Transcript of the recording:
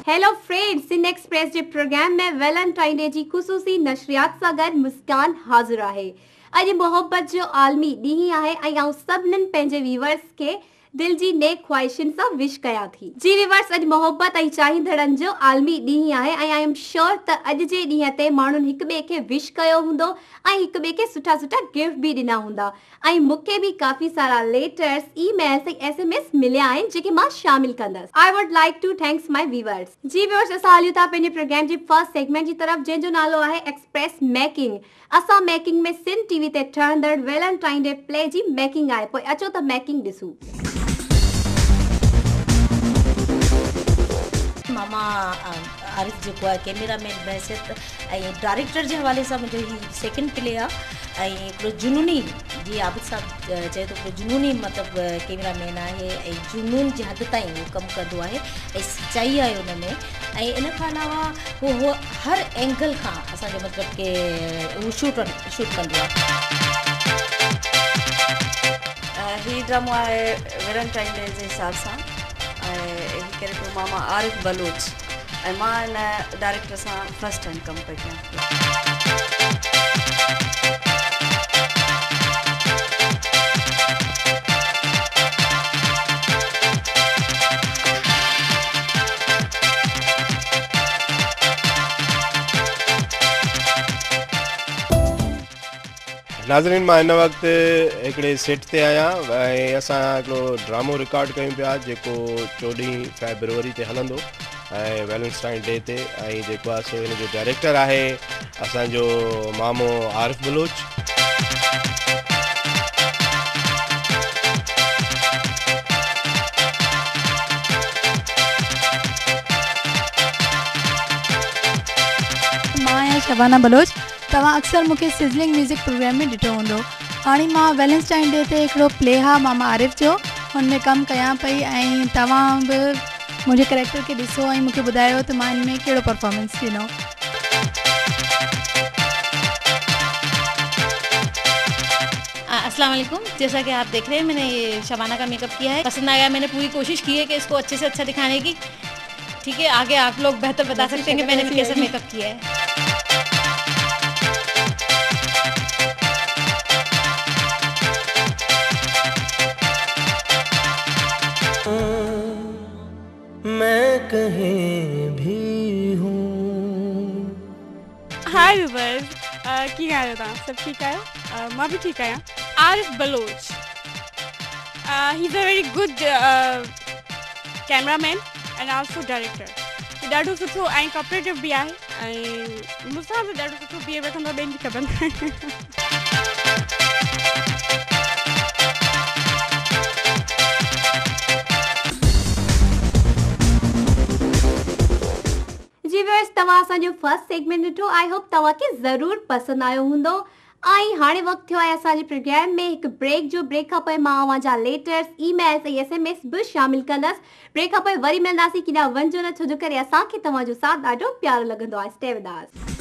Hello friends, Inn Express जे programme में Valentine day जी ख़ुसूसी नशरियात सां गॾु मुस्कान हाज़िर आहे। अॼु मोहब्बत जो आलमी ॾींहुं आहे ऐं आउं सभिनीनि पंहिंजे व्यूअर्स खे दिल जी नेक ख्वाहिशुनि सां विश कयां थी। जी व्यूअर्स, अॼु मोहब्बत ऐं चाहींदड़नि जो आलमी ॾींहुं आहे ऐं आई एम श्योर त अॼु जे ॾींहं ते माण्हुनि हिक ॿिए खे विश कयो हूंदो ऐं हिक ॿिए खे सुठा सुठा गिफ्ट बि ॾिना हूंदा ऐं मूंखे बि काफ़ी सारा लेटर्स, ईमेल्स ऐं SMS मिलिया आहिनि जेके मां शामिल कंदसि। I would like to thanks my viewers. जी व्यूअर्स, असां हलियूं था पंहिंजे प्रोग्राम जी फर्स्ट सेगमेंट जी तरफ़, जंहिंजो नालो आहे एक्सप्रेस मेकिंग। असां मेकिंग में सिन TV ते ठहंदड़ वैलेंटाइन डे प्ले जी मेकिंग आहे। पोइ अचो त मेकिंग ॾिसूं। मामा आरिफ जो कैमरामैन बहसियत ऐं डायरेक्टर जे हवाले सां मुंहिंजो ही सेकेंड प्ले आहे ऐं हिकिड़ो जुनूनी, जीअं आबिद साहब चए थो हिकिड़ो जुनूनी मतिलबु कैमरामैन आहे ऐं जुनून जी हद ताईं उहो कमु कंदो आहे ऐं सचाई आहे हुन में। ऐं इन खां अलावा उहो हर एंगल खां असांजो मतिलबु के उहो शूट कंदो आहे। ही ड्रामो आहे वैलेंटाइन डे जे हिसाब सां ऐं कैरेक्टर मामा आरिफ बलोच ऐं मां हिन डायरेक्टर सां फर्स्ट टाइम कमु पई कयां। नाज़रीन, मां हिन वक़्तु हिकिड़े सेट ते आहियां ऐं असां हिकिड़ो ड्रामो रिकॉर्ड कयूं पिया जेको 14 फेबरवरी ते हलंदो ऐं वैलेंटाइन डे ते, ऐं जेको आहे हिन जो डायरेक्टर आहे असांजो मामो आरिफ बलोच। मां आहियां शबाना बलोच। तव्हां अक्सर मूंखे सिज़लिंग म्यूज़िक प्रोग्राम में ॾिठो हूंदो। हाणे मां वैलेंटाइन डे ते हिकिड़ो प्ले हा मामा आरिफ जो, हुन में कमु कयां पई ऐं तव्हां बि मुंहिंजे कैरेक्टर खे ॾिसो ऐं मूंखे ॿुधायो त मां हिन में कहिड़ो परफॉर्मेंस ॾिनो। अस्सलाम वालेकुम, जैसा कि आप देख रहे हैं मैंने ये शबाना का मेकअप किया है। पसंद आया, मैंने पूरी कोशिश की है कि इसको अच्छे से अच्छा दिखाने की। ठीक है, आगे आप लोग बेहतर बता सकते हैं कि मैंने कैसा मेकअप किया है। मैं कहीं भी हूँ। हाय व्यूअर्स, की हाल है? सब ठीक है? मैं भी ठीक है। Arif Baloch, he is a very good cameraman and also director. ॾाढो सुठो ऐं कॉपरेटिव बि आहे ऐं मूंसां बि ॾाढो सुठो बिहेव रखंदो, ॿियनि खे ख़बर नाहे। जी व्यूअर्स, तव्हां असांजो फर्स्ट सेगमेंट ॾिठो। आई होप तव्हांखे ज़रूरु पसंदि आयो हूंदो। ऐं हाणे वक़्तु थियो आहे असांजे प्रोग्राम में हिकु ब्रेक जो। ब्रेक खां पोइ मां अव्हां जा लेटर्स, ईमेल्स ऐं SMS बि शामिल कंदसि। ब्रेक खां पोइ वरी मिलंदासीं, केॾांहुं वञिजो न, छो जो करे असांखे तव्हांजो साथ ॾाढो प्यारो लॻंदो आहे। Stay with us.